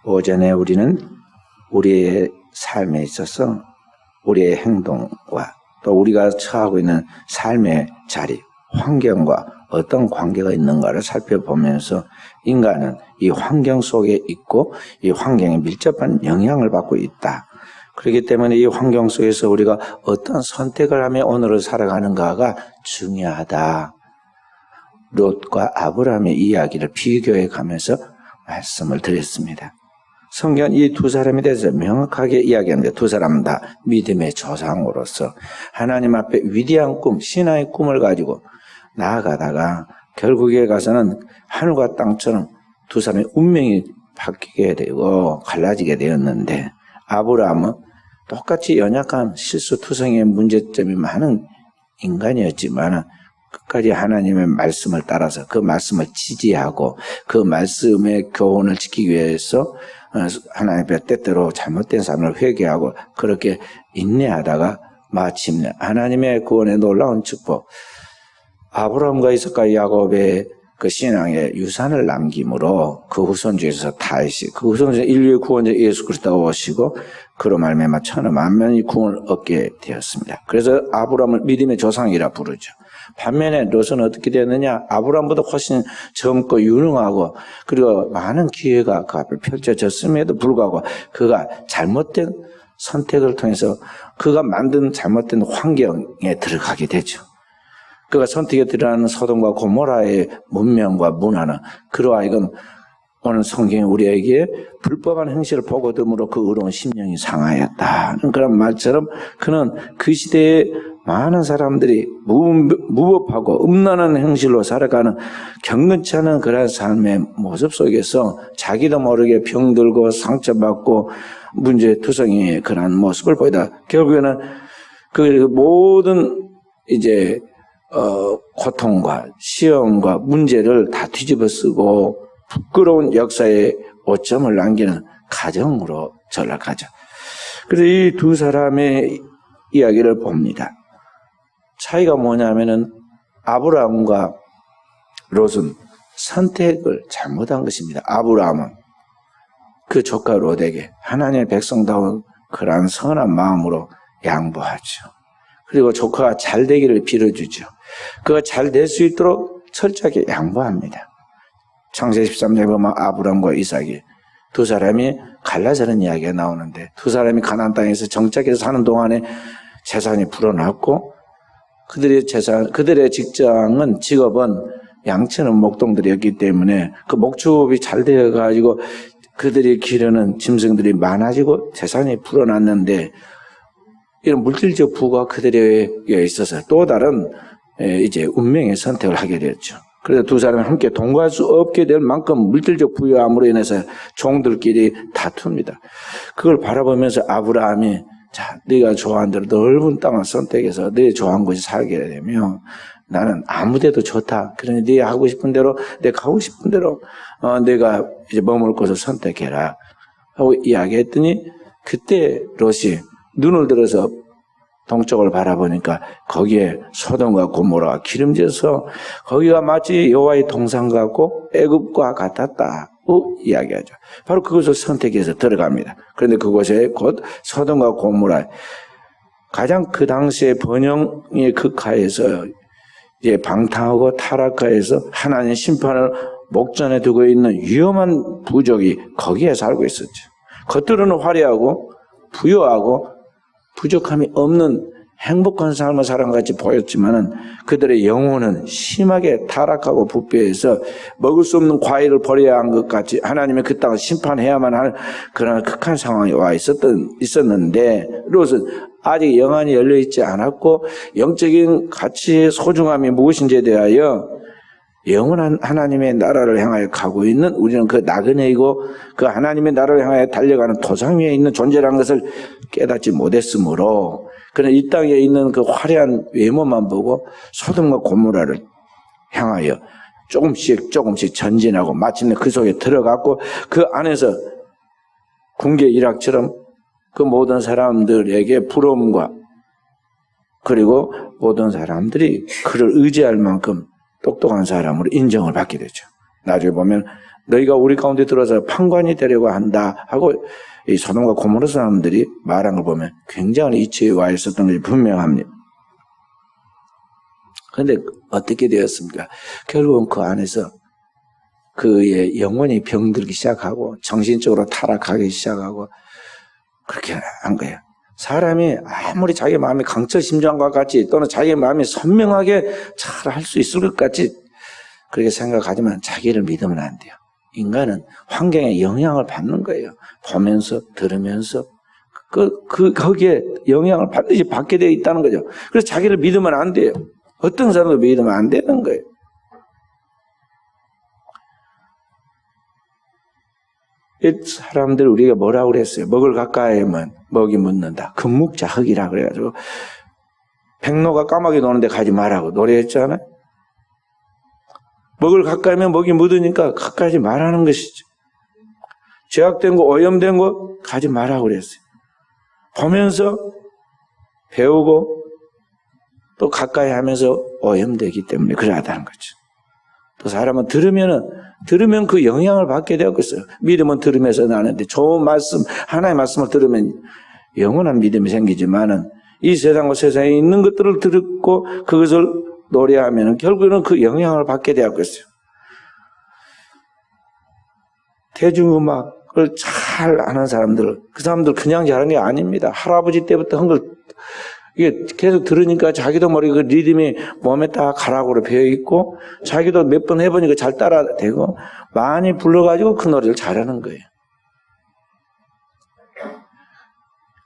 오전에 우리는 우리의 삶에 있어서 우리의 행동과 또 우리가 처하고 있는 삶의 자리, 환경과 어떤 관계가 있는가를 살펴보면서 인간은 이 환경 속에 있고 이 환경에 밀접한 영향을 받고 있다. 그렇기 때문에 이 환경 속에서 우리가 어떤 선택을 하며 오늘을 살아가는가가 중요하다. 롯과 아브라함의 이야기를 비교해 가면서 말씀을 드렸습니다. 성경은 이 두 사람에 대해서 명확하게 이야기합니다. 두 사람 다 믿음의 조상으로서 하나님 앞에 위대한 꿈, 신앙의 꿈을 가지고 나아가다가 결국에 가서는 하늘과 땅처럼 두 사람의 운명이 바뀌게 되고 갈라지게 되었는데, 아브라함은 똑같이 연약한 실수투성이의 문제점이 많은 인간이었지만 끝까지 하나님의 말씀을 따라서 그 말씀을 지지하고 그 말씀의 교훈을 지키기 위해서 하나님 앞에 때때로 잘못된 삶을 회개하고 그렇게 인내하다가 마침내 하나님의 구원의 놀라운 축복, 아브라함과 이삭과 야곱의 그 신앙의 유산을 남김으로 그 후손 중에서 다윗이, 그 후손 중에 인류의 구원자 예수 그리스도가 오시고 그로 말미암아 천하 만민이 구원을 얻게 되었습니다. 그래서 아브라함을 믿음의 조상이라 부르죠. 반면에 롯은 어떻게 되었느냐? 아브라함보다 훨씬 젊고 유능하고 그리고 많은 기회가 그 앞에 펼쳐졌음에도 불구하고 그가 잘못된 선택을 통해서 그가 만든 잘못된 환경에 들어가게 되죠. 그가 선택에 들어가는 소돔과 고모라의 문명과 문화는 그러하여금 오늘 성경이 우리에게 불법한 행실을 보거든으로 그 의로운 심령이 상하였다. 그런 말처럼 그는 그 시대에 많은 사람들이 무법하고 음란한 행실로 살아가는 경건치 않은 그런 삶의 모습 속에서 자기도 모르게 병들고 상처받고 문제투성이의 그런 모습을 보이다 결국에는 그 모든 이제 고통과 시험과 문제를 다 뒤집어 쓰고 부끄러운 역사의 오점을 남기는 가정으로 전락하죠. 그래서 이 두 사람의 이야기를 봅니다. 차이가 뭐냐면은 아브라함과 롯은 선택을 잘못한 것입니다. 아브라함은 그 조카 롯에게 하나님의 백성다운 그러한 선한 마음으로 양보하죠. 그리고 조카가 잘 되기를 빌어주죠. 그가 잘 될 수 있도록 철저하게 양보합니다. 창세기 13장에 보면 아브라함과 이삭이 두 사람이 갈라서는 이야기가 나오는데 두 사람이 가나안 땅에서 정착해서 사는 동안에 재산이 불어났고 그들의 직업은 양치는 목동들이었기 때문에 그 목축이 잘 되어가지고 그들이 기르는 짐승들이 많아지고 재산이 불어났는데 이런 물질적 부가 그들에게 있어서 또 다른 이제 운명의 선택을 하게 되었죠. 그래서 두 사람이 함께 동거할 수 없게 될 만큼 물질적 부유함으로 인해서 종들끼리 다툽니다. 그걸 바라보면서 아브라함이 자, 네가 좋아하는 대로 넓은 땅을 선택해서 네 좋아하는 곳에 살게 되면 나는 아무 데도 좋다. 그러니 네 하고 싶은 대로, 내 가고 싶은 대로 내가 이제 머물 곳을 선택해라 하고 이야기했더니 그때 롯이 눈을 들어서 동쪽을 바라보니까 거기에 소돔과 고모라가 기름져서 거기가 마치 여호와의 동산 같고 애굽과 같았다고 이야기하죠. 바로 그것을 선택해서 들어갑니다. 그런데 그곳에 곧 소돔과 고모라, 가장 그 당시에 번영의 극하에서 이제 방탕하고 타락하에서 하나님의 심판을 목전에 두고 있는 위험한 부족이 거기에 살고 있었죠. 겉으로는 화려하고 부유하고 부족함이 없는 행복한 삶을 살아간 같이 보였지만은 그들의 영혼은 심하게 타락하고 부패해서 먹을 수 없는 과일을 버려야 한 것 같이 하나님의 그 땅을 심판해야만 하는 그런 극한 상황에 와 있었는데 롯은 아직 영안이 열려 있지 않았고 영적인 가치의 소중함이 무엇인지에 대하여 영원한 하나님의 나라를 향하여 가고 있는 우리는 그 나그네이고 그 하나님의 나라를 향하여 달려가는 도상 위에 있는 존재라는 것을 깨닫지 못했으므로 그는 이 땅에 있는 그 화려한 외모만 보고 소돔과 고모라를 향하여 조금씩 전진하고 마침내 그 속에 들어갔고 그 안에서 군계 일학처럼 그 모든 사람들에게 부러움과 그리고 모든 사람들이 그를 의지할 만큼 똑똑한 사람으로 인정을 받게 되죠. 나중에 보면 너희가 우리 가운데 들어서 판관이 되려고 한다 하고 이 소돔과 고모라 사람들이 말한 걸 보면 굉장한 이치에 와 있었던 것이 분명합니다. 그런데 어떻게 되었습니까? 결국은 그 안에서 그의 영혼이 병들기 시작하고 정신적으로 타락하기 시작하고 그렇게 한 거예요. 사람이 아무리 자기 마음이 강철심장과 같이 또는 자기 마음이 선명하게 잘 할 수 있을 것 같이 그렇게 생각하지만 자기를 믿으면 안 돼요. 인간은 환경에 영향을 받는 거예요. 보면서 들으면서 거기에 영향을 반드시 받게 되어 있다는 거죠. 그래서 자기를 믿으면 안 돼요. 어떤 사람도 믿으면 안 되는 거예요. 이 사람들 우리가 뭐라고 그랬어요? 먹을 가까이 하면 먹이 묻는다. 금묵자흑이라 그래가지고 백로가 까마귀 노는데 가지 말라고 노래했잖아요. 먹을 가까이 하면 먹이 묻으니까 가까이 말하는 것이죠. 죄악된 거 오염된 거 가지 말라고 그랬어요. 보면서 배우고 또 가까이 하면서 오염되기 때문에 그러하다는 거죠. 또 사람은 들으면 그 영향을 받게 되었겠어요. 믿음은 들으면서 나는데 좋은 말씀, 하나의 말씀을 들으면 영원한 믿음이 생기지만은 이 세상과 세상에 있는 것들을 듣고 그것을 노래하면 결국에는 그 영향을 받게 되었겠어요. 대중음악을 잘 아는 사람들, 그 사람들 그냥 잘하는 게 아닙니다. 할아버지 때부터 한 걸 이게 계속 들으니까 자기도 모르게 그 리듬이 몸에 딱 가락으로 배어있고 자기도 몇 번 해보니까 잘 따라되고 많이 불러가지고 그 노래를 잘하는 거예요.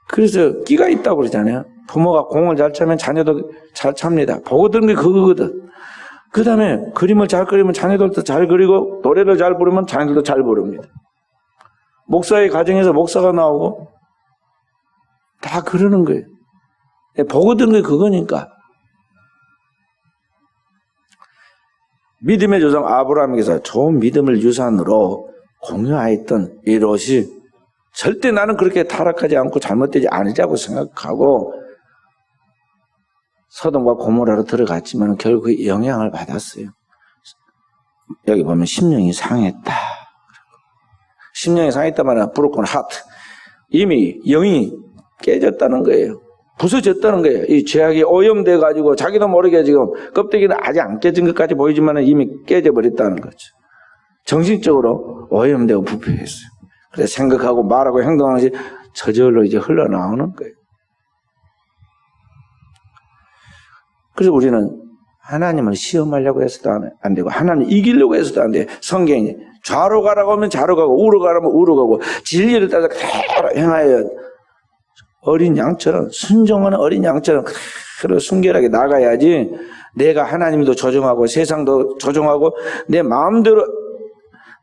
그래서 끼가 있다고 그러잖아요. 부모가 공을 잘 차면 자녀도 잘 찹니다. 보고 들은 게 그거거든. 그 다음에 그림을 잘 그리면 자녀들도 잘 그리고 노래를 잘 부르면 자녀들도 잘 부릅니다. 목사의 가정에서 목사가 나오고 다 그러는 거예요. 보고 들은 게 그거니까. 믿음의 조상 아브라함께서 좋은 믿음을 유산으로 공유하였던 이 롯이 절대 나는 그렇게 타락하지 않고 잘못되지 않으자고 생각하고 소돔과 고모라로 들어갔지만 결국 영향을 받았어요. 여기 보면 심령이 상했다. 심령이 상했다 말은 브로큰 하트. 이미 영이 깨졌다는 거예요. 부서졌다는 거예요. 이 죄악이 오염돼 가지고 자기도 모르게 지금 껍데기는 아직 안 깨진 것까지 보이지만 이미 깨져버렸다는 거죠. 정신적으로 오염되고 부패했어요. 그래서 생각하고 말하고 행동하는 것이 저절로 이제 흘러나오는 거예요. 그래서 우리는 하나님을 시험하려고 해서도 안 되고 하나님 이기려고 해서도 안 돼요. 성경이 좌로 가라고 하면 좌로 가고 우로 가라면 우로 가고 진리를 따라 그대로 행하여 어린 양처럼 순종하는 어린 양처럼 그대로 순결하게 나가야지 내가 하나님도 조종하고 세상도 조종하고 내 마음대로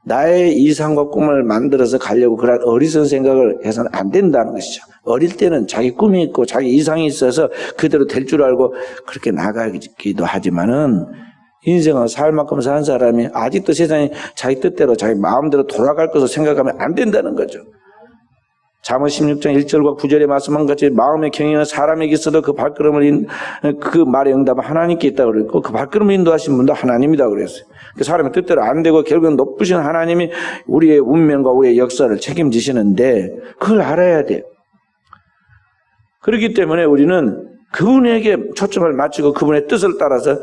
나의 이상과 꿈을 만들어서 가려고 그런 어리석은 생각을 해서는 안 된다는 것이죠. 어릴 때는 자기 꿈이 있고 자기 이상이 있어서 그대로 될 줄 알고 그렇게 나가기도 하지만은 인생은 살 만큼 사는 사람이 아직도 세상이 자기 뜻대로 자기 마음대로 돌아갈 것을 생각하면 안 된다는 거죠. 잠언 16장 1절과 9절에 말씀한 것처럼 마음의 경영은 사람에게 있어도 그 발걸음을 그 말의 응답은 하나님께 있다고 그랬고 그 발걸음을 인도하신 분도 하나님이라고 그랬어요. 그 사람의 뜻대로 안 되고 결국은 높으신 하나님이 우리의 운명과 우리의 역사를 책임지시는데 그걸 알아야 돼요. 그렇기 때문에 우리는 그분에게 초점을 맞추고 그분의 뜻을 따라서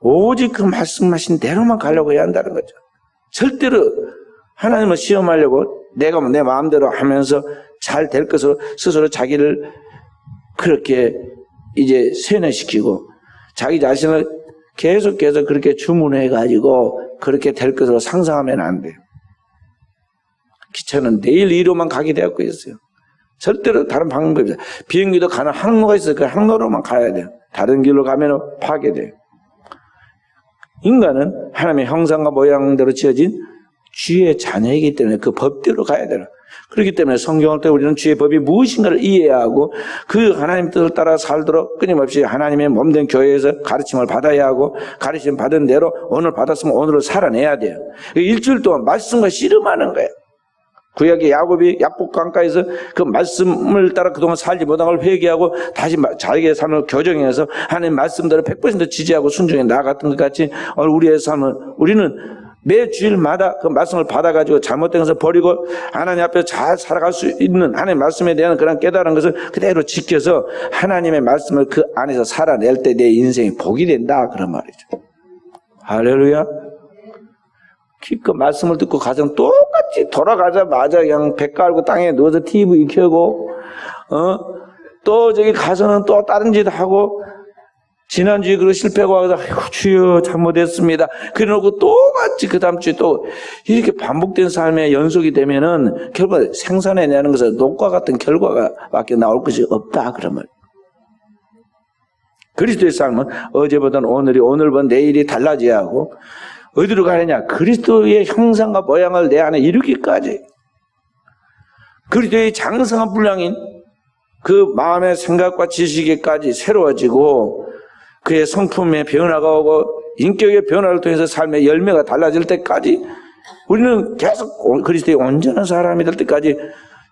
오직 그 말씀하신 대로만 가려고 해야 한다는 거죠. 절대로 하나님을 시험하려고 내가 내 마음대로 하면서 잘 될 것으로 스스로 자기를 그렇게 이제 세뇌시키고 자기 자신을 계속해서 그렇게 주문해가지고 그렇게 될 것으로 상상하면 안 돼요. 기차는 내일 이로만 가게 되었고 있어요. 절대로 다른 방법이 없어요. 비행기도 가는 항로가 있어요. 그 항로로만 가야 돼요. 다른 길로 가면 파괴돼요. 인간은 하나님의 형상과 모양대로 지어진 주의 자녀이기 때문에 그 법대로 가야 돼요. 그렇기 때문에 성경을 때 우리는 주의 법이 무엇인가를 이해해야 하고 그 하나님 뜻을 따라 살도록 끊임없이 하나님의 몸된 교회에서 가르침을 받아야 하고 가르침 받은 대로 오늘 받았으면 오늘을 살아내야 돼요. 일주일 동안 말씀과 씨름하는 거예요. 구약의 야곱이 약복 강가에서 그 말씀을 따라 그동안 살지 못한 걸 회개하고 다시 자기의 삶을 교정해서 하나님 말씀대로 100% 지지하고 순종해 나아갔던 것 같이 오늘 우리의 삶은 우리는 매 주일마다 그 말씀을 받아가지고 잘못된 것을 버리고 하나님 앞에 잘 살아갈 수 있는 하나님의 말씀에 대한 그런 깨달은 것을 그대로 지켜서 하나님의 말씀을 그 안에서 살아낼 때 내 인생이 복이 된다 그런 말이죠. 할렐루야. 기껏 말씀을 듣고 가정 똑같이 돌아가자마자 그냥 배 깔고 땅에 누워서 TV 켜고 또 저기 가서는 또 다른 짓 하고 지난주에 그거 실패하고 와서 아이고 주여 잘못했습니다. 그래놓고 똑같이 그 다음 주에 또 이렇게 반복된 삶의 연속이 되면은 결국 생산해내는 것은 녹과 같은 결과가 밖에 나올 것이 없다 그러면 그리스도의 삶은 어제보다는 오늘이 오늘보다 내일이 달라져야 하고 어디로 가느냐? 그리스도의 형상과 모양을 내 안에 이루기까지 그리스도의 장성한 분량인 그 마음의 생각과 지식에까지 새로워지고 그의 성품의 변화가 오고 인격의 변화를 통해서 삶의 열매가 달라질 때까지 우리는 계속 그리스도의 온전한 사람이 될 때까지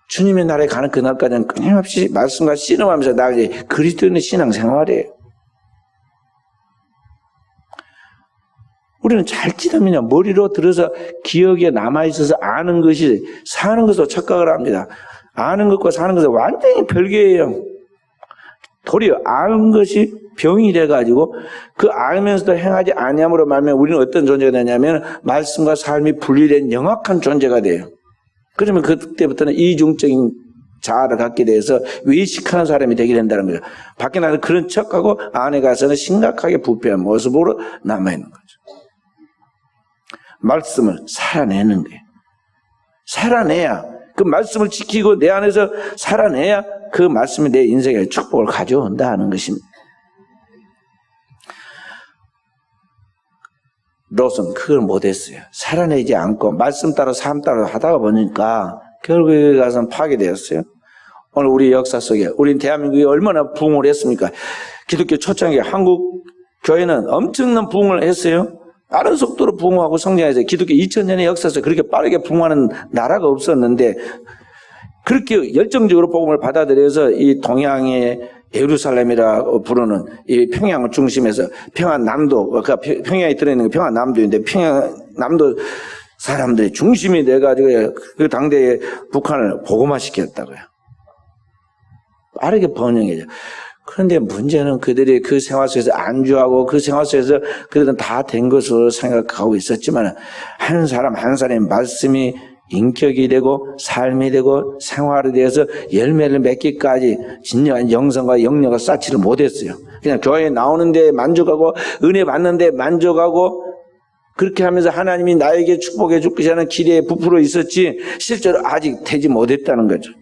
주님의 나라에 가는 그날까지는 끊임없이 말씀과 씨름하면서 나아가지 그리스도인의 신앙생활이에요. 우리는 잘지다면요 머리로 들어서 기억에 남아있어서 아는 것이 사는 것으로 착각을 합니다. 아는 것과 사는 것은 완전히 별개예요. 도리어 아는 것이 병이 돼가지고 그 알면서도 행하지 아니함으로 말하면 우리는 어떤 존재가 되냐면 말씀과 삶이 분리된 영악한 존재가 돼요. 그러면 그때부터는 이중적인 자아를 갖게 돼서 외식하는 사람이 되게 된다는 거죠. 밖에 나서 그런 척하고 안에 가서는 심각하게 부패한 모습으로 남아있는 거죠. 말씀을 살아내는 거예요. 살아내야 그 말씀을 지키고 내 안에서 살아내야 그 말씀이 내 인생에 축복을 가져온다 하는 것입니다. 롯은 그걸 못했어요. 살아내지 않고 말씀 따라 삶 따라 하다가 보니까 결국에 가서는 파괴되었어요. 오늘 우리 역사 속에 우리 대한민국이 얼마나 부흥을 했습니까? 기독교 초창기 한국 교회는 엄청난 부흥을 했어요. 빠른 속도로 부흥하고 성장해서 기독교 2000년의 역사에서 그렇게 빠르게 부흥하는 나라가 없었는데 그렇게 열정적으로 복음을 받아들여서 이 동양의 예루살렘이라고 부르는 이 평양을 중심해서 평안남도, 그 평양에 들어있는 게 평안남도인데 평양남도 사람들이 중심이 돼가지고 그 당대에 북한을 복음화시켰다고요. 빠르게 번영해져. 그런데 문제는 그들이 그 생활 속에서 안주하고 그 생활 속에서 그들은 다 된 것으로 생각하고 있었지만 한 사람 한 사람의 말씀이 인격이 되고 삶이 되고 생활에 대해서 열매를 맺기까지 진정한 영성과 영역을 쌓지를 못했어요. 그냥 교회에 나오는 데 만족하고 은혜 받는 데 만족하고 그렇게 하면서 하나님이 나에게 축복해 줄 것이라는 기대에 부풀어 있었지 실제로 아직 되지 못했다는 거죠.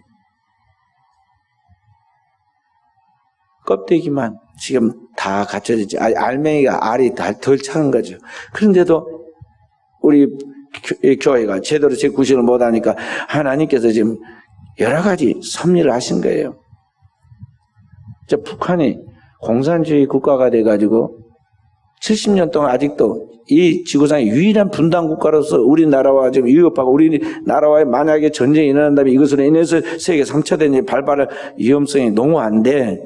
껍데기만 지금 다 갖춰졌지. 알맹이가 알이 덜 차는 거죠. 그런데도 우리 교회가 제대로 제 구실을 못하니까 하나님께서 지금 여러 가지 섭리를 하신 거예요. 북한이 공산주의 국가가 돼가지고 70년 동안 아직도 이 지구상의 유일한 분단 국가로서 우리나라와 지금 위협하고 우리나라와의 만약에 전쟁이 일어난다면 이것으로 인해서 세계 3차 대전이 발발할 위험성이 농후한데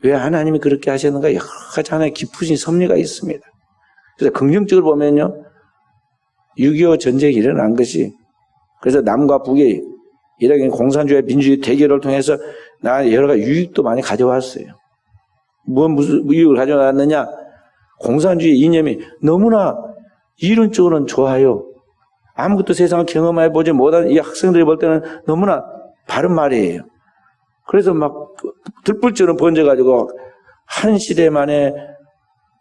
왜 하나님이 그렇게 하셨는가? 여러 가지 하나의 깊으신 섭리가 있습니다. 그래서 긍정적으로 보면요. 6.25 전쟁이 일어난 것이 그래서 남과 북이 이렇게 공산주의 민주주의 대결을 통해서 여러 가지 유익도 많이 가져왔어요. 무슨 유익을 가져왔느냐? 공산주의 이념이 너무나 이론적으로는 좋아요. 아무것도 세상을 경험해 보지 못한 이 학생들이 볼 때는 너무나 바른 말이에요. 그래서 막 들불처럼 번져가지고 한 시대 만에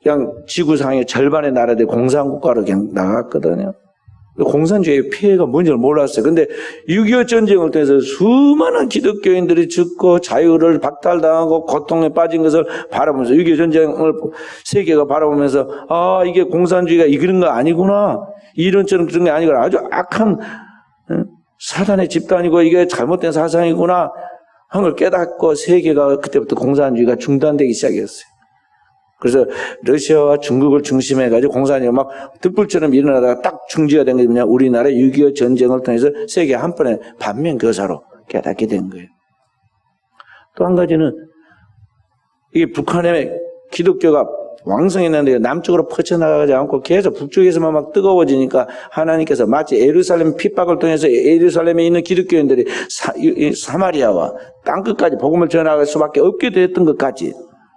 그냥 지구상의 절반의 나라들이 공산국가로 그냥 나갔거든요. 공산주의의 피해가 뭔지를 몰랐어요. 근데 6.25 전쟁을 통해서 수많은 기독교인들이 죽고 자유를 박탈당하고 고통에 빠진 것을 바라보면서 6.25 전쟁을 세계가 바라보면서 아 이게 공산주의가 이런 거 아니구나. 이론처럼 그런 게 아니구나. 아주 악한 사단의 집단이고 이게 잘못된 사상이구나. 한 걸 깨닫고 세계가 그때부터 공산주의가 중단되기 시작했어요. 그래서 러시아와 중국을 중심해가지고 공산이 막 득불처럼 일어나다가 딱 중지가 된 게 뭐냐. 우리나라 6.25 전쟁을 통해서 세계 한 번에 반면 교사로 깨닫게 된 거예요. 또 한 가지는 이게 북한의 기독교가 왕성했는데 남쪽으로 퍼져나가지 않고 계속 북쪽에서만 막 뜨거워지니까 하나님께서 마치 예루살렘 핍박을 통해서 예루살렘에 있는 기독교인들이 사마리아와 땅끝까지 복음을 전할 수밖에 없게 됐던 것 같이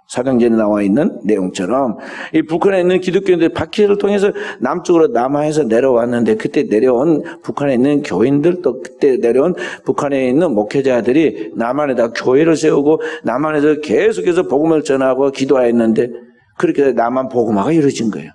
사도행전에 나와 있는 내용처럼 이 북한에 있는 기독교인들이 박해를 통해서 남쪽으로 남하에서 내려왔는데 그때 내려온 북한에 있는 교인들 또 그때 내려온 북한에 있는 목회자들이 남한에다 교회를 세우고 남한에서 계속해서 복음을 전하고 기도하였는데 그렇게 남한 복음화가 이루어진 거예요.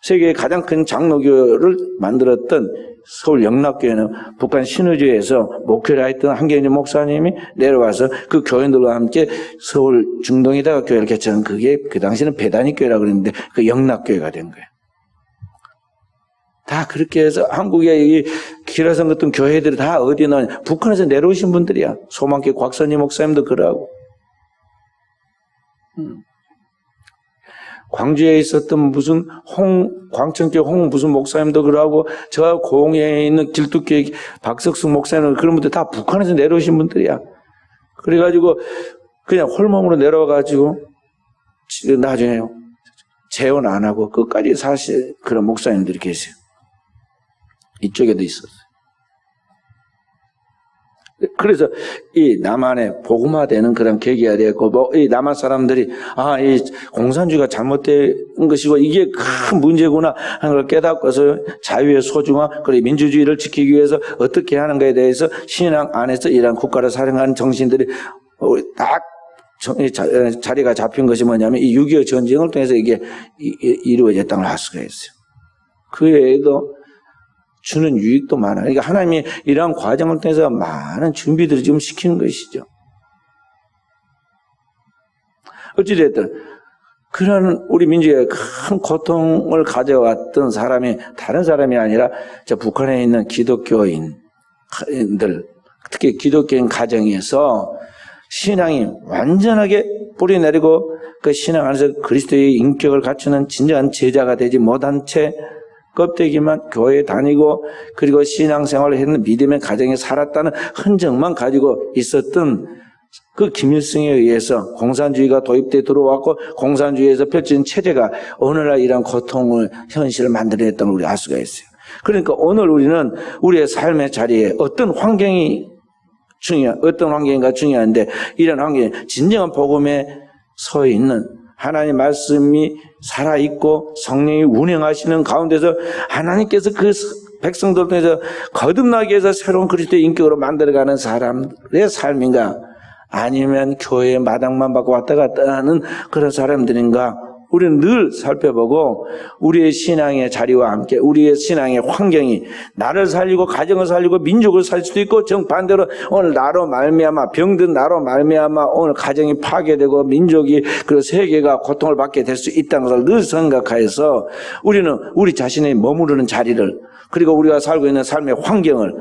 세계의 가장 큰 장로교를 만들었던 서울 영락교회는 북한 신의주에서 목회를 했던 한경진 목사님이 내려와서 그 교인들과 함께 서울 중동에다가 교회를 개최한 그게 그 당시에는 배단위 교회라고 그랬는데 그 영락교회가 된 거예요. 다 그렇게 해서 한국의 이 기라성 같은 교회들이 다 어디에 나오냐. 북한에서 내려오신 분들이야. 소망교 곽선희 목사님도 그러고. 광주에 있었던 무슨 광천교 무슨 목사님도 그러고, 저 고흥에 있는 길뚝교회 박석숙 목사님 그런 분들 다 북한에서 내려오신 분들이야. 그래가지고 그냥 홀몸으로 내려와가지고 나중에 재혼 안 하고 끝까지 사실 그런 목사님들이 계세요. 이쪽에도 있었어요. 그래서 이 남한에 복음화되는 그런 계기가 되었고, 이 남한 사람들이 이 공산주의가 잘못된 것이고 이게 큰 문제구나 하는 걸 깨닫고서 자유의 소중함 그리고 민주주의를 지키기 위해서 어떻게 하는가에 대해서 신앙 안에서 이러한 국가를 사랑하는 정신들이 딱 자리가 잡힌 것이 뭐냐면 이 6.25 전쟁을 통해서 이게 이루어졌다는 걸 알 수가 있어요. 그 외에도 주는 유익도 많아요. 그러니까 하나님이 이러한 과정을 통해서 많은 준비들을 지금 시키는 것이죠. 어찌됐든 그런 우리 민족의 큰 고통을 가져왔던 사람이 다른 사람이 아니라 저 북한에 있는 기독교인들, 특히 기독교인 가정에서 신앙이 완전하게 뿌리내리고 그 신앙 안에서 그리스도의 인격을 갖추는 진정한 제자가 되지 못한 채 껍데기만 교회에 다니고 그리고 신앙생활을 했는 믿음의 가정에 살았다는 흔적만 가지고 있었던 그 김일성에 의해서 공산주의가 도입돼 들어왔고 공산주의에서 펼쳐진 체제가 오늘날 이런 고통을 현실을 만들어냈다는 걸 우리 알 수가 있어요. 그러니까 오늘 우리는 우리의 삶의 자리에 어떤 환경이 어떤 환경인가 중요한데 이런 환경에 진정한 복음에 서 있는 하나님 말씀이 살아있고 성령이 운행하시는 가운데서 하나님께서 그 백성들 통해서 거듭나게 해서 새로운 그리스도의 인격으로 만들어가는 사람의 삶인가 아니면 교회의 마당만 받고 왔다 갔다 하는 그런 사람들인가 우리는 늘 살펴보고 우리의 신앙의 자리와 함께 우리의 신앙의 환경이 나를 살리고 가정을 살리고 민족을 살 수도 있고 정반대로 오늘 나로 말미암아 병든 나로 말미암아 오늘 가정이 파괴되고 민족이 그리고 세계가 고통을 받게 될 수 있다는 것을 늘 생각하여서 우리는 우리 자신의 머무르는 자리를 그리고 우리가 살고 있는 삶의 환경을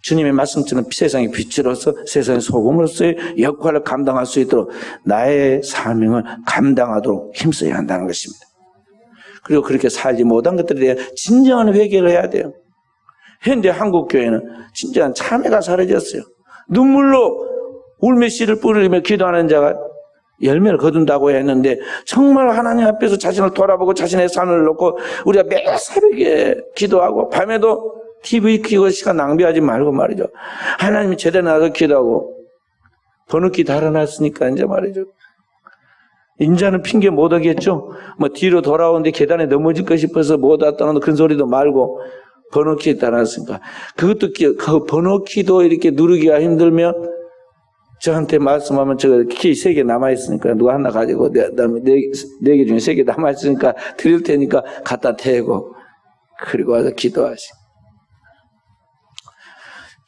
주님의 말씀처럼 세상의 빛으로서 세상의 소금으로서의 역할을 감당할 수 있도록 나의 사명을 감당하도록 힘써야 한다는 것입니다. 그리고 그렇게 살지 못한 것들에 대해 진정한 회개를 해야 돼요. 현대 한국교회는 진정한 참회가 사라졌어요. 눈물로 울매씨를 뿌리며 기도하는 자가 열매를 거둔다고 했는데 정말 하나님 앞에서 자신을 돌아보고 자신의 삶을 놓고 우리가 매 새벽에 기도하고 밤에도 TV 켜고 시간 낭비하지 말고 말이죠. 하나님이 제대로 나가서 기도하고 번호키 달아놨으니까 이제 말이죠. 인자는 핑계 못 하겠죠. 뭐 뒤로 돌아오는데 계단에 넘어질까 싶어서 못 왔다는 큰 소리도 말고 번호키 달아놨으니까 그것도 그 번호키도 이렇게 누르기가 힘들면 저한테 말씀하면 제가 키 3개 남아있으니까 누가 하나 가지고 네 개 중에 3개 남아있으니까 드릴 테니까 갖다 대고 그리고 와서 기도하시.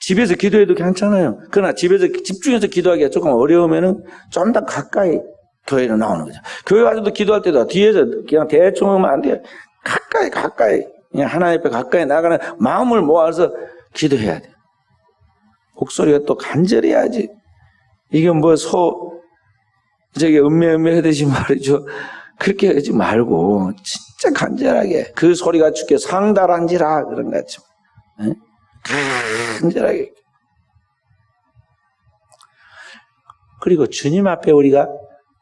집에서 기도해도 괜찮아요. 그러나 집에서 집중해서 기도하기가 조금 어려우면은 좀 더 가까이 교회로 나오는 거죠. 교회 와서도 기도할 때도 뒤에서 그냥 대충 하면 안 돼요. 가까이 그냥 하나님 앞에 가까이 나가는 마음을 모아서 기도해야 돼요. 목소리가 또 간절해야지. 이게 뭐 음메 하듯이 말이죠. 그렇게 하지 말고 진짜 간절하게 그 소리가 주께 상달한지라 그런 것 같죠. 간절하게. 그리고 주님 앞에 우리가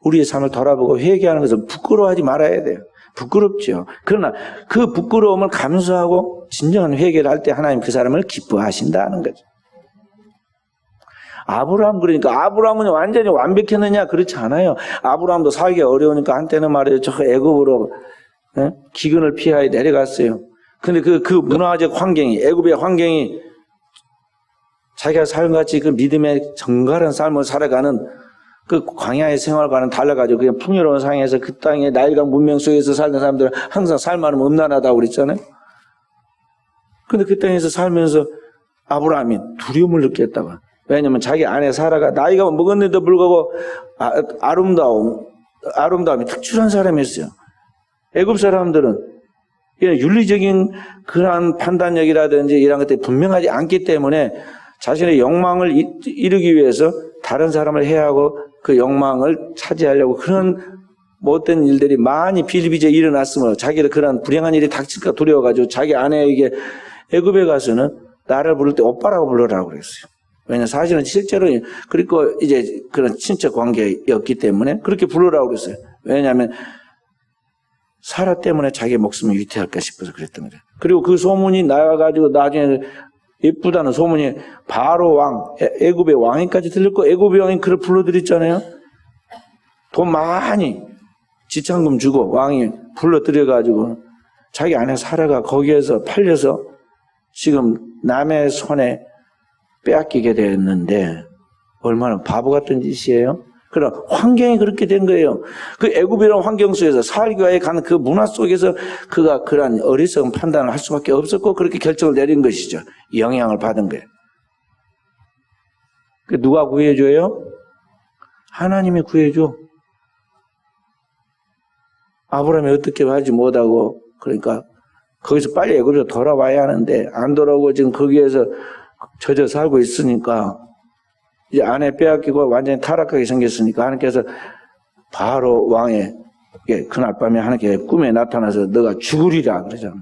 우리의 삶을 돌아보고 회개하는 것은 부끄러워하지 말아야 돼요. 부끄럽죠. 그러나 그 부끄러움을 감수하고 진정한 회개를 할 때 하나님 그 사람을 기뻐하신다는 거죠. 아브라함 그러니까 아브라함은 완전히 완벽했느냐 그렇지 않아요. 아브라함도 살기 어려우니까 한때는 말이에요. 저 애굽으로 기근을 피하여 내려갔어요. 근데 그 문화적 환경이 애굽의 환경이 자기가 삶같이 그 믿음의 정갈한 삶을 살아가는 그 광야의 생활과는 달라가지고 그냥 풍요로운 상황에서 그 땅의 나일강 문명 속에서 살던 사람들은 항상 살만하면 음란하다고 그랬잖아요. 근데 그 땅에서 살면서 아브라함이 두려움을 느꼈다고. 왜냐면 자기 아내 사라가 나이가 먹었는데도 불구하고 아름다움이 특출한 사람이었어요. 애굽 사람들은 윤리적인 그러한 판단력이라든지 이런 것들이 분명하지 않기 때문에 자신의 욕망을 이루기 위해서 다른 사람을 해하고 그 욕망을 차지하려고 그런 못된 일들이 많이 비일비재에 일어났으므로 자기를 그런 불행한 일이 닥칠까 두려워가지고 자기 아내에게 애굽에 가서는 나를 부를 때 오빠라고 부르라고 그랬어요. 왜냐하면 사실은 실제로 그리고 이제 그런 친척 관계였기 때문에 그렇게 부르라고 그랬어요. 왜냐하면 사라 때문에 자기 목숨을 위태할까 싶어서 그랬던 거예요. 그리고 그 소문이 나가가지고 나중에 예쁘다는 소문이 바로 왕, 애굽의 왕에까지 들렸고 애굽의 왕이 그를 불러들였잖아요. 돈 많이 지참금 주고 왕이 불러들여가지고 자기 아내 사라가 거기에서 팔려서 지금 남의 손에 빼앗기게 됐는데 얼마나 바보 같은 짓이에요. 그럼 환경이 그렇게 된 거예요. 그 애굽이라는 환경 속에서 살기 위해 가는 그 문화 속에서 그가 그러한 어리석은 판단을 할 수밖에 없었고 그렇게 결정을 내린 것이죠. 영향을 받은 거예요. 누가 구해줘요? 하나님이 구해줘. 아브라함이 어떻게 하지 못하고 그러니까 거기서 빨리 애굽으로 돌아와야 하는데 안 돌아오고 지금 거기에서 젖어 살고 있으니까 이제 아내 빼앗기고 완전히 타락하게 생겼으니까 하나님께서 바로 왕의 그날 밤에 하나님께 꿈에 나타나서 너가 죽으리라 그러잖아.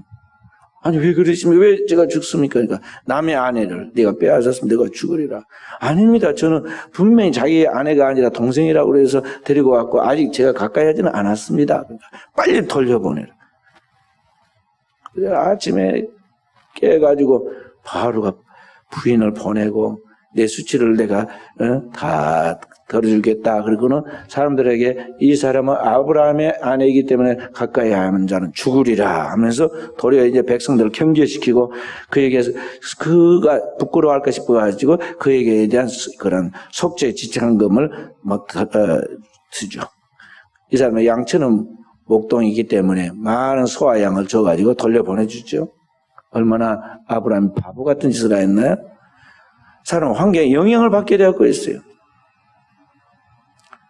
아니 왜 그러시면 왜 제가 죽습니까? 그러니까 남의 아내를 네가 빼앗았으면 너가 죽으리라. 아닙니다. 저는 분명히 자기의 아내가 아니라 동생이라고 그래서 데리고 왔고 아직 제가 가까이 하지는 않았습니다. 그러니까 빨리 돌려보내라. 그래서 아침에 깨가지고 바로가 부인을 보내고 내 수치를 내가 다 덜어주겠다. 그리고는 사람들에게 이 사람은 아브라함의 아내이기 때문에 가까이 하는 자는 죽으리라 하면서 도리어 이제 백성들을 경계시키고 그에게서 그가 부끄러워할까 싶어가지고 그에게 대한 그런 속죄 지참금을 주죠. 이 사람은 양처는 목동이기 때문에 많은 소와 양을 줘가지고 돌려보내주죠. 얼마나 아브라함이 바보 같은 짓을 했나요? 사람은 환경에 영향을 받게 되었고 있어요.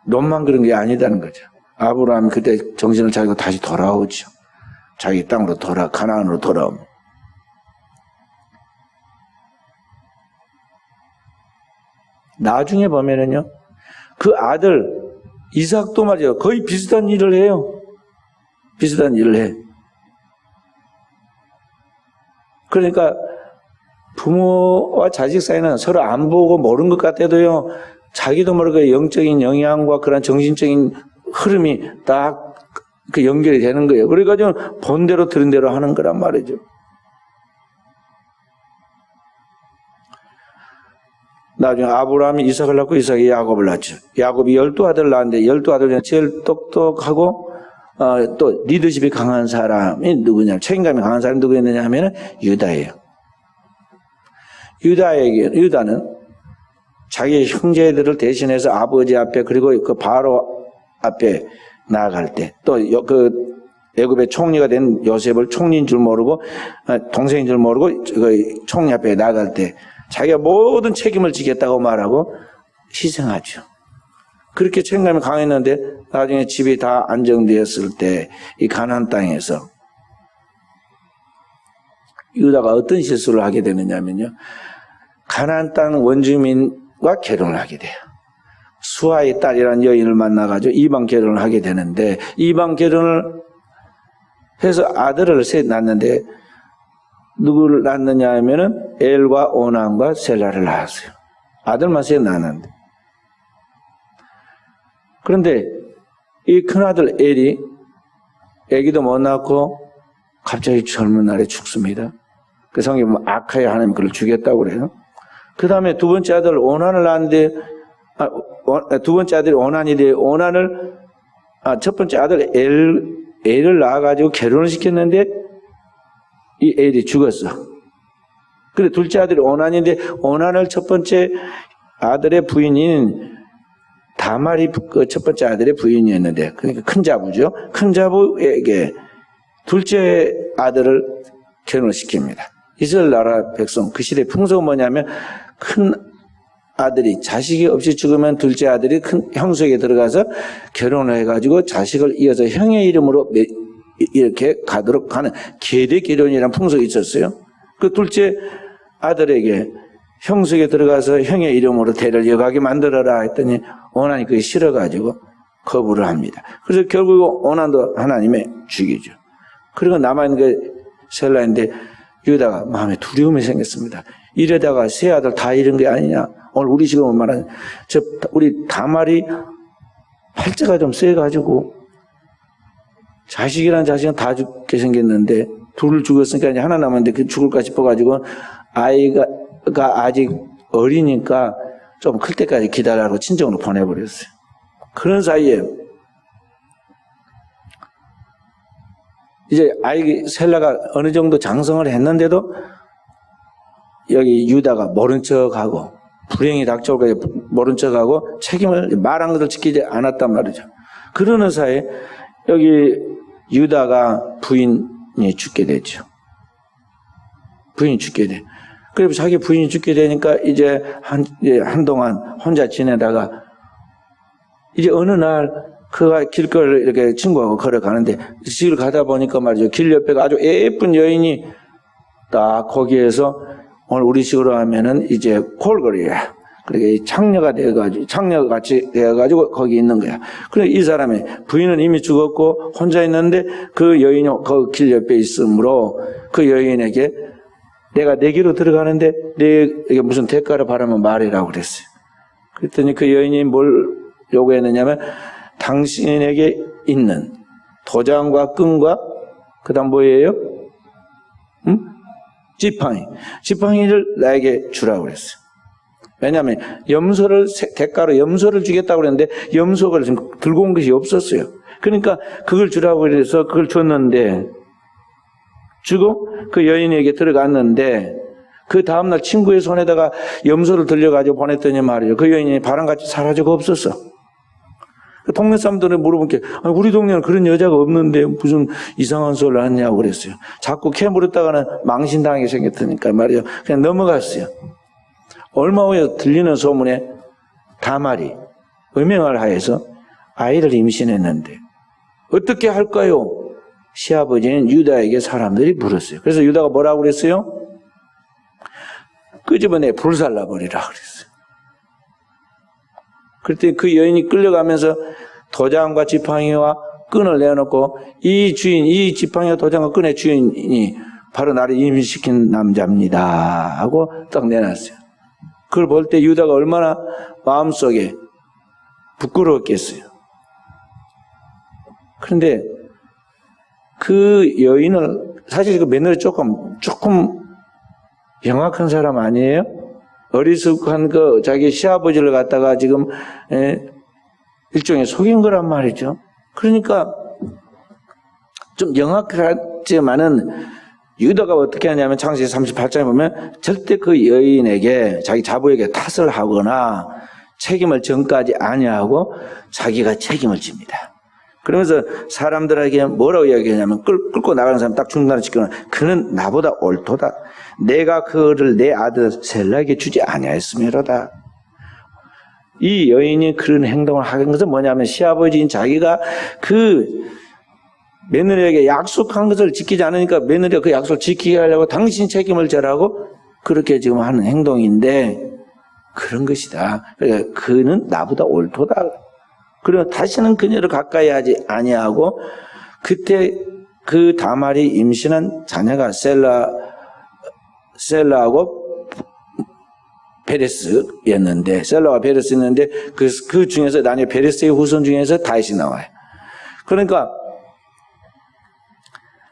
롯만 그런 게 아니다는 거죠. 아브라함이 그때 정신을 차리고 다시 돌아오죠. 자기 땅으로 가나안으로 돌아옵니다. 나중에 보면은요, 그 아들 이삭도 말이에요. 거의 비슷한 일을 해요. 비슷한 일을 해. 그러니까 부모와 자식 사이는 서로 안 보고 모르는 것 같아도요, 자기도 모르게 영적인 영향과 그런 정신적인 흐름이 딱 그 연결이 되는 거예요. 그래가지고 본 대로 들은 대로 하는 거란 말이죠. 나중에 아브라함이 이삭을 낳고 이삭이 야곱을 낳죠. 야곱이 12아들을 낳았는데 12아들 중에 제일 똑똑하고 또 리더십이 강한 사람이 누구냐, 책임감이 강한 사람이 누구였느냐 하면은 유다예요. 유다는 자기 형제들을 대신해서 아버지 앞에 그리고 그 바로 앞에 나아갈 때 또 그 애굽의 총리가 된 요셉을 총리인 줄 모르고 동생인 줄 모르고 그 총리 앞에 나아갈 때 자기가 모든 책임을 지겠다고 말하고 희생하죠. 그렇게 책임감이 강했는데 나중에 집이 다 안정되었을 때 이 가나안 땅에서 유다가 어떤 실수를 하게 되느냐면요, 가나안 땅 원주민과 결혼을 하게 돼요. 수아의 딸이라는 여인을 만나가지고 이방 결혼을 하게 되는데, 이방 결혼을 해서 아들을 셋 낳는데 누구를 낳느냐 하면은 엘과 오난과 셀라를 낳았어요. 아들만 셋 낳았는데. 그런데 이 큰아들 엘이 애기도 못 낳고 갑자기 젊은 날에 죽습니다. 그 성경에 보면 아카야 하나님 그를 죽였다고 그래요. 그 다음에 두 번째 아들 오난을 낳았는데, 두 번째 아들이 오난인데, 첫 번째 아들 엘을 낳아가지고 결혼을 시켰는데, 이 엘이 죽었어. 근데 둘째 아들이 오난인데, 오난을 첫 번째 아들의 부인인 다말이 그 첫 번째 아들의 부인이었는데, 그러니까 큰 자부죠. 큰 자부에게 둘째 아들을 결혼을 시킵니다. 이스라엘 나라 백성, 그 시대 풍속은 뭐냐면, 큰 아들이 자식이 없이 죽으면 둘째 아들이 큰 형수에게 들어가서 결혼을 해가지고 자식을 이어서 형의 이름으로 이렇게 가도록 하는 계대 결혼이라는 풍속이 있었어요. 그 둘째 아들에게 형수에게 들어가서 형의 이름으로 대를 이어가게 만들어라 했더니 오난이 그게 싫어가지고 거부를 합니다. 그래서 결국 오난도 하나님의 죽이죠. 그리고 남아있는 게 셀라인데 유다가 마음에 두려움이 생겼습니다. 이러다가 세 아들 다 잃은 게 아니냐. 오늘 우리 지금 말하는 우리 다말이 팔자가 좀 세가지고 자식이란 자식은 다 죽게 생겼는데 둘을 죽었으니까 이제 하나 남았는데 그 죽을까 싶어가지고 아이가 아직 어리니까 좀 클 때까지 기다리라고 친정으로 보내버렸어요. 그런 사이에 이제 아이 셀라가 어느 정도 장성을 했는데도 여기 유다가 모른 척하고 불행이 닥쳐올까 모른 척하고 책임을 말한 것을 지키지 않았단 말이죠. 그러는 사이에 여기 유다가 부인이 죽게 되죠. 부인이 죽게 돼. 그래서 자기 부인이 죽게 되니까 이제 한동안 혼자 지내다가 이제 어느 날 그가 길거리를 이렇게 친구하고 걸어가는데 집을 가다 보니까 말이죠. 길 옆에 아주 예쁜 여인이 딱 거기에서 오늘 우리식으로 하면은 이제 콜거리야. 그러니까 창녀가 되어가지고, 창녀같이 되어가지고 거기 있는 거야. 그래, 이 사람의 부인은 이미 죽었고 혼자 있는데 그 여인이 그 길 옆에 있으므로 그 여인에게 내가 내 길로 들어가는데 내게 무슨 대가를 바라면 말이라고 그랬어요. 그랬더니 그 여인이 뭘 요구했느냐면 당신에게 있는 도장과 끈과 그 다음 뭐예요? 지팡이를 나에게 주라고 그랬어요. 왜냐하면 대가로 염소를 주겠다고 그랬는데 염소를 지금 들고 온 것이 없었어요. 그러니까 그걸 주라고 그래서 그걸 줬는데 주고 그 여인에게 들어갔는데 그 다음날 친구의 손에다가 염소를 들려가지고 보냈더니 말이죠. 그 여인이 바람같이 사라지고 없었어. 동네 사람들은 물어본 게 우리 동네는 그런 여자가 없는데 무슨 이상한 소리를 하냐고 그랬어요. 자꾸 캐물었다가는 망신당하게 생겼으니까 말이죠. 그냥 넘어갔어요. 얼마 후에 들리는 소문에 다말이 음행을 하여서 아이를 임신했는데 어떻게 할까요? 시아버지는 유다에게 사람들이 물었어요. 그래서 유다가 뭐라고 그랬어요? 끄집어내 불살라버리라 그랬어요. 그랬더니 그 여인이 끌려가면서 도장과 지팡이와 끈을 내어놓고 이 지팡이와 도장과 끈의 주인이 바로 나를 임신시킨 남자입니다 하고 딱 내놨어요. 그걸 볼 때 유다가 얼마나 마음속에 부끄러웠겠어요. 그런데 그 여인을 사실 그 며느리 조금 영악한 사람 아니에요? 어리숙한 자기 시아버지를 갖다가 지금 일종의 속인 거란 말이죠. 그러니까 좀 영악하지만은 유다가 어떻게 하냐면 창세기 38장에 보면 절대 그 여인에게 자기 자부에게 탓을 하거나 책임을 전가하지 아니하고 자기가 책임을 집니다. 그러면서 사람들에게 뭐라고 이야기하냐면 끌고 나가는 사람 딱 중단을 시키거나 그는 나보다 옳도다. 내가 그를 내 아들 셀라에게 주지 아니하였음이로다. 이 여인이 그런 행동을 하는 것은 뭐냐면 시아버지인 자기가 그 며느리에게 약속한 것을 지키지 않으니까 며느리가 그 약속을 지키게 하려고 당신 책임을 져라고 그렇게 지금 하는 행동인데 그런 것이다. 그러니까 그는 나보다 옳도다. 그리고 다시는 그녀를 가까이 하지 아니하고 그때 그 다말이 임신한 자녀가 셀라하고 베레스였는데 셀라와 베레스였는데 그 중에서 나중에 베레스의 후손 중에서 다윗이 나와요. 그러니까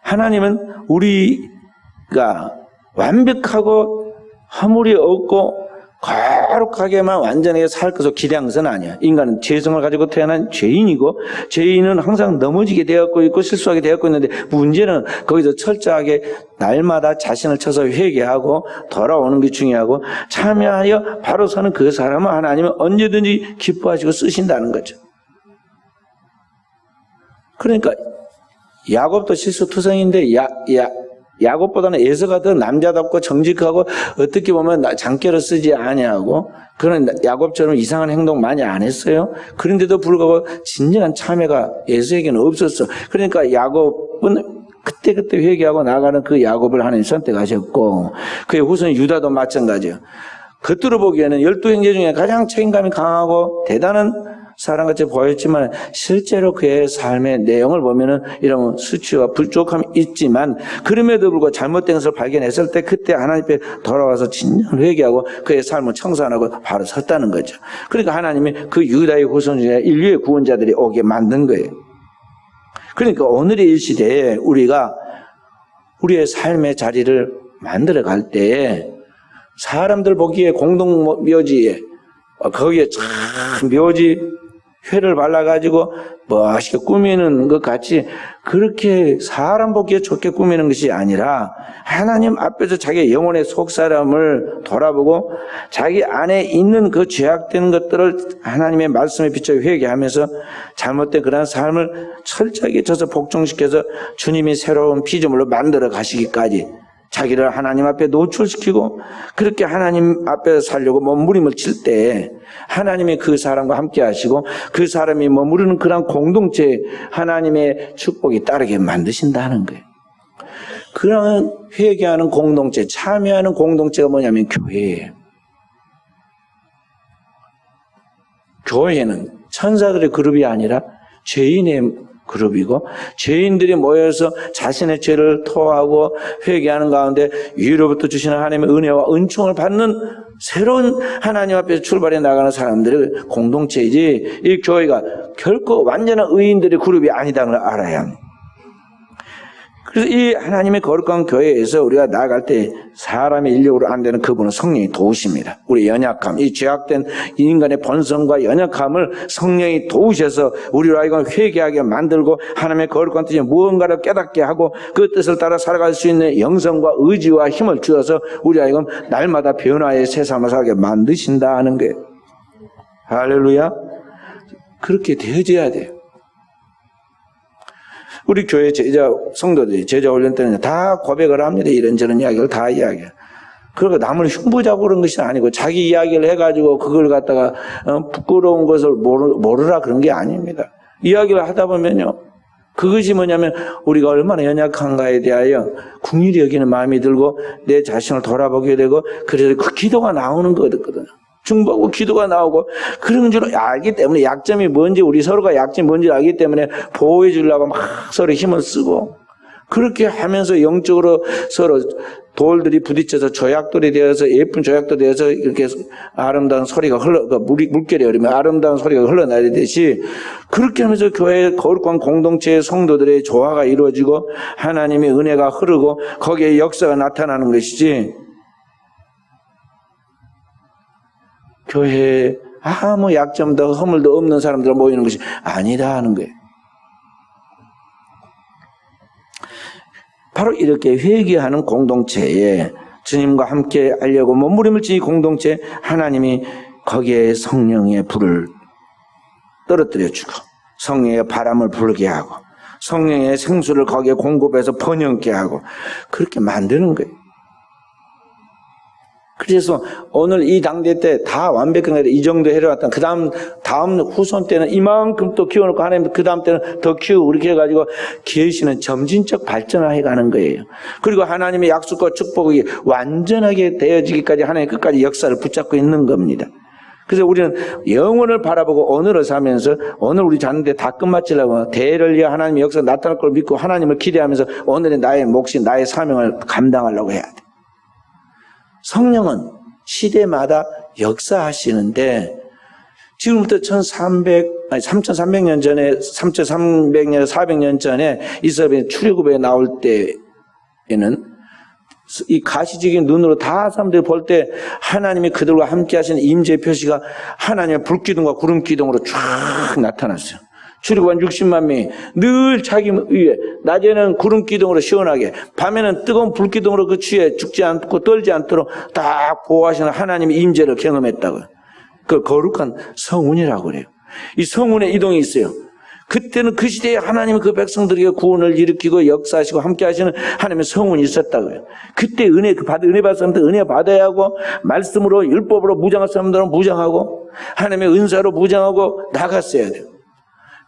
하나님은 우리가 완벽하고 허물이 없고 거룩하게만 완전하게 살 것을 기대한 것은 아니야. 인간은 죄성을 가지고 태어난 죄인이고 죄인은 항상 넘어지게 되었고 있고 실수하게 되었고 있는데 문제는 거기서 철저하게 날마다 자신을 쳐서 회개하고 돌아오는 게 중요하고 참여하여 바로 서는 그 사람은 하나님은 언제든지 기뻐하시고 쓰신다는 거죠. 그러니까 야곱도 실수투성인데 야곱보다는 에서가 더 남자답고 정직하고 어떻게 보면 장깨를 쓰지 아니하고 그런 야곱처럼 이상한 행동 많이 안 했어요. 그런데도 불구하고 진정한 참회가 에서에게는 없었어. 그러니까 야곱은 그때그때 회개하고 나가는 그 야곱을 하나님 선택하셨고 그의 후손 유다도 마찬가지예요. 겉으로 보기에는 12형제 중에 가장 책임감이 강하고 대단한 사람같이 보였지만 실제로 그의 삶의 내용을 보면은 이런 수치와 부족함이 있지만 그럼에도 불구하고 잘못된 것을 발견했을 때 그때 하나님 앞에 돌아와서 진정 회개하고 그의 삶을 청산하고 바로 섰다는 거죠. 그러니까 하나님이 그 유다의 후손 중에 인류의 구원자들이 오게 만든 거예요. 그러니까 오늘의 이 시대에 우리가 우리의 삶의 자리를 만들어 갈 때에 사람들 보기에 공동 묘지에 거기에 참 묘지 회를 발라가지고 멋있게 꾸미는 것 같이 그렇게 사람 보기에 좋게 꾸미는 것이 아니라 하나님 앞에서 자기의 영혼의 속사람을 돌아보고 자기 안에 있는 그 죄악된 것들을 하나님의 말씀에 비춰 회개하면서 잘못된 그런 삶을 철저하게 쳐서 복종시켜서 주님이 새로운 피조물로 만들어 가시기까지 자기를 하나님 앞에 노출시키고 그렇게 하나님 앞에 살려고 몸부림을 칠 때 하나님이 그 사람과 함께 하시고 그 사람이 머무르는 그런 공동체에 하나님의 축복이 따르게 만드신다는 거예요. 그런 회개하는 공동체, 참여하는 공동체가 뭐냐면 교회예요. 교회는 천사들의 그룹이 아니라 죄인의 그룹이고 죄인들이 모여서 자신의 죄를 토하고 회개하는 가운데 위로부터 주시는 하나님의 은혜와 은총을 받는 새로운 하나님 앞에서 출발해 나가는 사람들의 공동체이지 이 교회가 결코 완전한 의인들의 그룹이 아니다는 걸 알아야 합니다. 그래서 이 하나님의 거룩한 교회에서 우리가 나아갈 때 사람의 인력으로 안 되는 그분은 성령이 도우십니다. 우리 연약함, 이 죄악된 인간의 본성과 연약함을 성령이 도우셔서 우리로 하여금 회개하게 만들고 하나님의 거룩한 뜻이 무언가를 깨닫게 하고 그 뜻을 따라 살아갈 수 있는 영성과 의지와 힘을 주어서 우리 하여금 날마다 변화의 새삼을 살게 만드신다는 거예요. 할렐루야. 그렇게 되어져야 돼요. 우리 교회 제자 성도들이 제자 훈련 때는 다 고백을 합니다. 이런저런 이야기를 다 이야기해요. 그리고 남을 흉보자고 그런 것이 아니고 자기 이야기를 해가지고 그걸 갖다가 부끄러운 것을 모르라 그런 게 아닙니다. 이야기를 하다 보면요. 그것이 뭐냐면 우리가 얼마나 연약한가에 대하여 긍휼히 여기는 마음이 들고 내 자신을 돌아보게 되고 그래서 그 기도가 나오는 거거든요. 중보하고 기도가 나오고 그런 줄 알기 때문에 약점이 뭔지 우리 서로가 약점이 뭔지 알기 때문에 보호해 주려고 막 서로 힘을 쓰고 그렇게 하면서 영적으로 서로 돌들이 부딪혀서 조약돌이 되어서 예쁜 조약돌이 되어서 이렇게 아름다운 소리가 물결이 흐르면 아름다운 소리가 흘러나리듯이 그렇게 하면서 교회의 거룩한 공동체의 성도들의 조화가 이루어지고 하나님의 은혜가 흐르고 거기에 역사가 나타나는 것이지 교회에 아무 약점도 허물도 없는 사람들 모이는 것이 아니다 하는 거예요. 바로 이렇게 회개하는 공동체에 주님과 함께 하려고 몸부림을 친 공동체 하나님이 거기에 성령의 불을 떨어뜨려 주고 성령의 바람을 불게 하고 성령의 생수를 거기에 공급해서 번영케 하고 그렇게 만드는 거예요. 그래서 오늘 이 당대 때 다 완벽한 게 이 정도 해려왔다. 다음 후손 때는 이만큼 또 키워놓고 하나님 그 다음 때는 더 키우고 이렇게 해가지고 계시는 점진적 발전을 해가는 거예요. 그리고 하나님의 약속과 축복이 완전하게 되어지기까지 하나님 끝까지 역사를 붙잡고 있는 겁니다. 그래서 우리는 영혼을 바라보고 오늘을 살면서 오늘 우리 자는데 다 끝마치려고 대를 위해 하나님의 역사 나타날 걸 믿고 하나님을 기대하면서 오늘의 나의 몫이 나의 사명을 감당하려고 해야 돼. 성령은 시대마다 역사하시는데 지금부터 3,300년 전에 3,300년 400년 전에 이스라엘이 출애굽에 나올 때에는 이 가시적인 눈으로 다 사람들이 볼 때 하나님이 그들과 함께 하시는 임재의 표시가 하나님의 불기둥과 구름기둥으로 쫙 나타났어요. 출애굽한 60만 명이 늘 자기 위에 낮에는 구름기둥으로 시원하게 밤에는 뜨거운 불기둥으로 그 추위에 죽지 않고 떨지 않도록 딱 보호하시는 하나님의 임재를 경험했다고요. 그 거룩한 성운이라고 그래요. 이 성운의 이동이 있어요. 그때는 그 시대에 하나님이 그 백성들에게 구원을 일으키고 역사하시고 함께 하시는 하나님의 성운이 있었다고요. 그때 은혜 받은 사람들 은혜 받아야 하고 말씀으로 율법으로 무장할 사람들은 무장하고 하나님의 은사로 무장하고 나갔어야 돼요.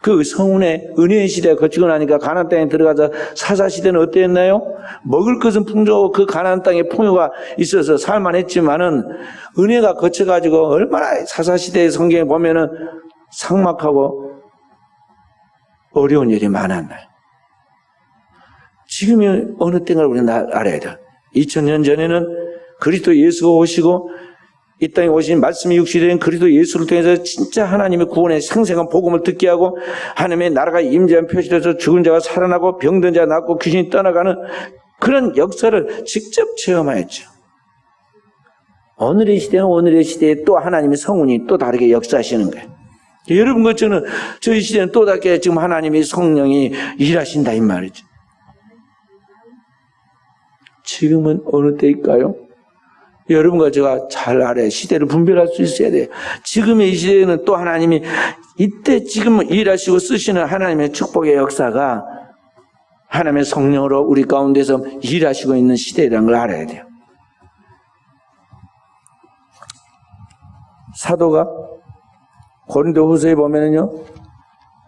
그 성운의 은혜의 시대가 거치고 나니까 가나안 땅에 들어가서 사사 시대는 어땠나요? 먹을 것은 풍족하고 그 가나안 땅에 풍요가 있어서 살만했지만은 은혜가 거쳐가지고 얼마나 사사 시대의 성경에 보면은 삭막하고 어려운 일이 많았나요? 지금이 어느 때인가 우리는 알아야 돼. 2000년 전에는 그리스도 예수가 오시고 이 땅에 오신 말씀이 육신된 그리스도 예수를 통해서 진짜 하나님의 구원의 생생한 복음을 듣게 하고 하나님의 나라가 임재한 표시돼서 죽은 자가 살아나고 병든 자가 낫고 귀신이 떠나가는 그런 역사를 직접 체험하였죠. 오늘의 시대는 오늘의 시대에 또 하나님의 성운이 또 다르게 역사하시는 거예요. 여러분 것처럼 저희 시대는 또 다르게 지금 하나님의 성령이 일하신다 이 말이죠. 지금은 어느 때일까요? 여러분과 제가 잘 알아야 시대를 분별할 수 있어야 돼요. 지금의 이 시대에는 또 하나님이 이때 지금 일하시고 쓰시는 하나님의 축복의 역사가 하나님의 성령으로 우리 가운데서 일하시고 있는 시대라는 걸 알아야 돼요. 사도가 고린도후서에 보면은요,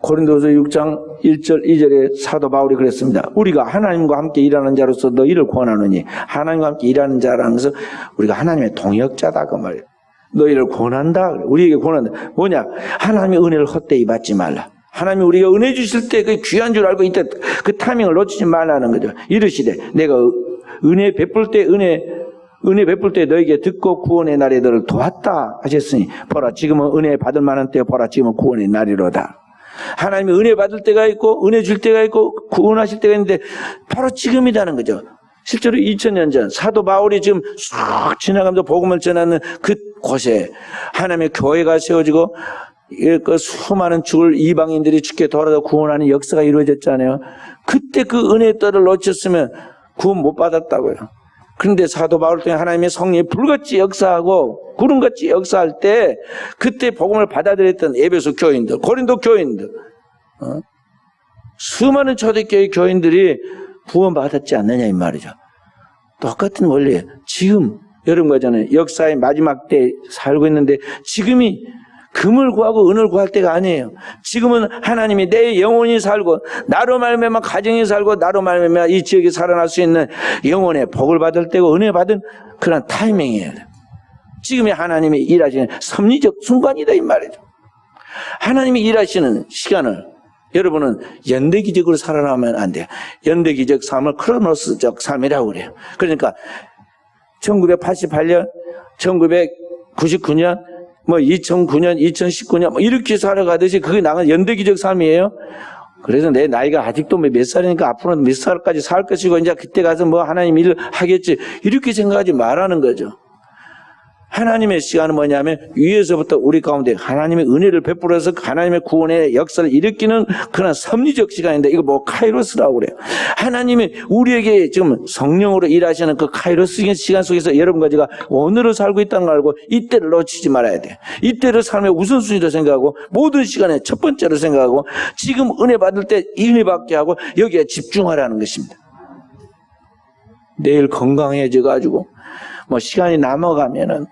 고린도후서 6장 1절 2절에 사도 바울이 그랬습니다. 우리가 하나님과 함께 일하는 자로서 너희를 권하노니 하나님과 함께 일하는 자라면서 우리가 하나님의 동역자다 그 말이에요. 너희를 권한다. 우리에게 권한다. 뭐냐? 하나님의 은혜를 헛되이 받지 말라. 하나님이 우리가 은혜 주실 때 그 귀한 줄 알고 이때 그 타이밍을 놓치지 말라는 거죠. 이르시되 내가 은혜 베풀 때 은혜 베풀 때 너에게 듣고 구원의 날에 너를 도왔다 하셨으니 보라 지금은 은혜 받을 만한 때 보라 지금은 구원의 날이로다. 하나님이 은혜 받을 때가 있고 은혜 줄 때가 있고 구원하실 때가 있는데 바로 지금이라는 거죠. 실제로 2000년 전 사도 바울이 지금 쑥 지나가면서 복음을 전하는 그 곳에 하나님의 교회가 세워지고 그 수많은 죽을 이방인들이 죽게 돌아서 구원하는 역사가 이루어졌잖아요. 그때 그 은혜의 떡을 놓쳤으면 구원 못 받았다고요. 그런데 사도 바울 통해 하나님의 성령이 불같이 역사하고 구름같이 역사할 때 그때 복음을 받아들였던 에베소 교인들, 고린도 교인들, 수많은 초대교회 교인들이 구원받았지 않느냐 이 말이죠. 똑같은 원리예요. 지금 여러분과 저는 역사의 마지막 때 살고 있는데 지금이 금을 구하고 은을 구할 때가 아니에요. 지금은 하나님이 내 영혼이 살고 나로 말미암아 가정이 살고 나로 말미암아 이 지역에 살아날 수 있는 영혼의 복을 받을 때고 은혜 받은 그런 타이밍이에요. 지금이 하나님이 일하시는 섭리적 순간이다 이 말이죠. 하나님이 일하시는 시간을 여러분은 연대기적으로 살아나면 안 돼요. 연대기적 삶을 크로노스적 삶이라고 그래요. 그러니까 1988년, 1999년, 2009년, 2019년 이렇게 살아가듯이 그게 나간 연대기적 삶이에요. 그래서 내 나이가 아직도 몇 살이니까 앞으로는 몇 살까지 살 것이고 이제 그때 가서 하나님 일을 하겠지 이렇게 생각하지 말라는 거죠. 하나님의 시간은 뭐냐면 위에서부터 우리 가운데 하나님의 은혜를 베풀어서 하나님의 구원의 역사를 일으키는 그런 섭리적 시간인데 이거 카이로스라고 그래요. 하나님이 우리에게 지금 성령으로 일하시는 그 카이로스 시간 속에서 여러분과 제가 오늘을 살고 있다는 걸 알고 이때를 놓치지 말아야 돼요. 이때를 삶의 우선순위로 생각하고 모든 시간에 첫 번째로 생각하고 지금 은혜 받을 때 은혜 받게 하고 여기에 집중하라는 것입니다. 내일 건강해져가지고 뭐 시간이 남아가면은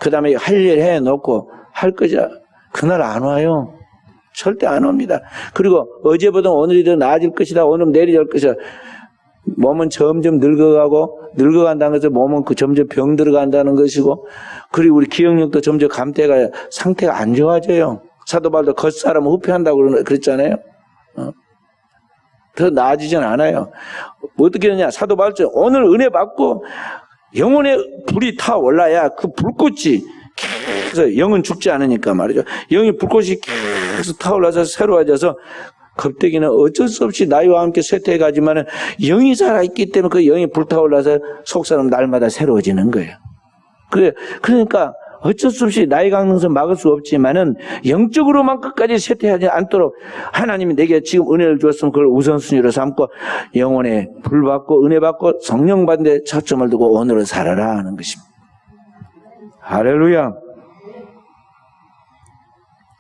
그 다음에 할 일 해놓고 할 거자. 그날 안 와요. 절대 안 옵니다. 그리고 어제보다 오늘이 더 나아질 것이다. 오늘은 내일이 될 것이다. 몸은 점점 늙어간다는 것은 몸은 점점 병 들어간다는 것이고, 그리고 우리 기억력도 점점 감퇴가 상태가 안 좋아져요. 사도 바울도 겉사람은 후패한다고 그랬잖아요. 더 나아지진 않아요. 어떻게 되냐? 사도 바울처럼 오늘 은혜 받고 영혼의 불이 타올라야 그 불꽃이 계속, 영은 죽지 않으니까 말이죠. 영의 불꽃이 계속 타올라서 새로워져서 겁대기는 어쩔 수 없이 나이와 함께 쇠퇴해가지만은 영이 살아있기 때문에 그 영이 불타올라서 속사람 날마다 새로워지는 거예요. 그러니까 어쩔 수 없이 나이 강는 것은 막을 수 없지만은 영적으로만 끝까지 쇠퇴하지 않도록 하나님이 내게 지금 은혜를 주었으면 그걸 우선순위로 삼고 영혼에 불 받고 은혜 받고 성령 받는 데 초점을 두고 오늘을 살아라 하는 것입니다. 할렐루야.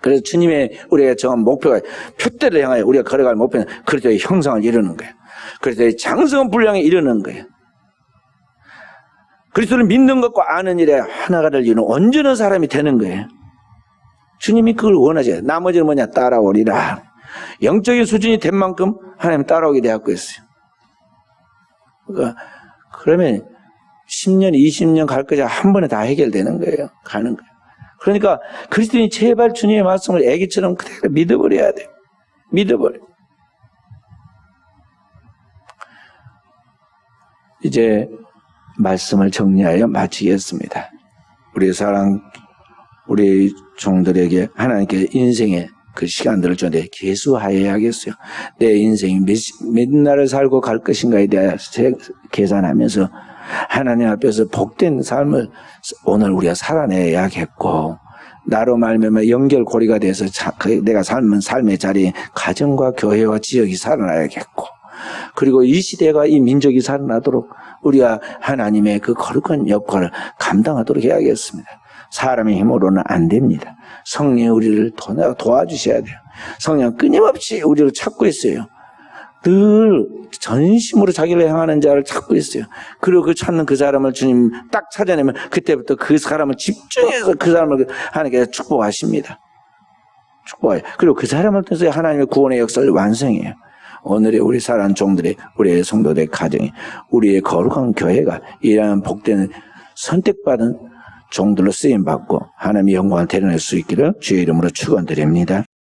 그래서 주님의 우리가 정한 목표가 표대를 향하여 우리가 걸어갈 목표는 그리스도의 형상을 이루는 거예요. 그리스도의 장성한 분량에 이루는 거예요. 그리스도를 믿는 것과 아는 일에 하나가 될 이유는 온전한 사람이 되는 거예요. 주님이 그걸 원하셔요. 나머지는 뭐냐? 따라오리라. 영적인 수준이 된 만큼 하나님 따라오게 되었고 있어요. 그러면 10년, 20년 갈 거자 한 번에 다 해결되는 거예요. 가는 거예요. 그러니까 그리스도인이 제발 주님의 말씀을 애기처럼 그대로 믿어버려야 돼요. 믿어버려. 이제 말씀을 정리하여 마치겠습니다. 우리 종들에게 하나님께 인생의 그 시간들을 주는데 계수하여야겠어요. 내 인생이 몇 날을 살고 갈 것인가에 대해 계산하면서 하나님 앞에서 복된 삶을 오늘 우리가 살아내야겠고, 나로 말미암아 연결고리가 돼서 내가 삶은 삶의 자리에 가정과 교회와 지역이 살아나야겠고, 그리고 이 시대가 이 민족이 살아나도록 우리가 하나님의 그 거룩한 역할을 감당하도록 해야겠습니다. 사람의 힘으로는 안 됩니다. 성령이 우리를 도와주셔야 돼요. 성령 끊임없이 우리를 찾고 있어요. 늘 전심으로 자기를 향하는 자를 찾고 있어요. 그리고 그 찾는 그 사람을 주님 딱 찾아내면 그때부터 그 사람을 집중해서 그 사람을 하나님께서 축복하십니다. 축복해요. 그리고 그 사람을 통해서 하나님의 구원의 역사를 완성해요. 오늘의 우리 사랑하는 종들의, 우리의 성도들의 가정이, 우리의 거룩한 교회가 이러한 복된 선택받은 종들로 쓰임받고 하나님의 영광을 드러낼 수 있기를 주의 이름으로 축원드립니다.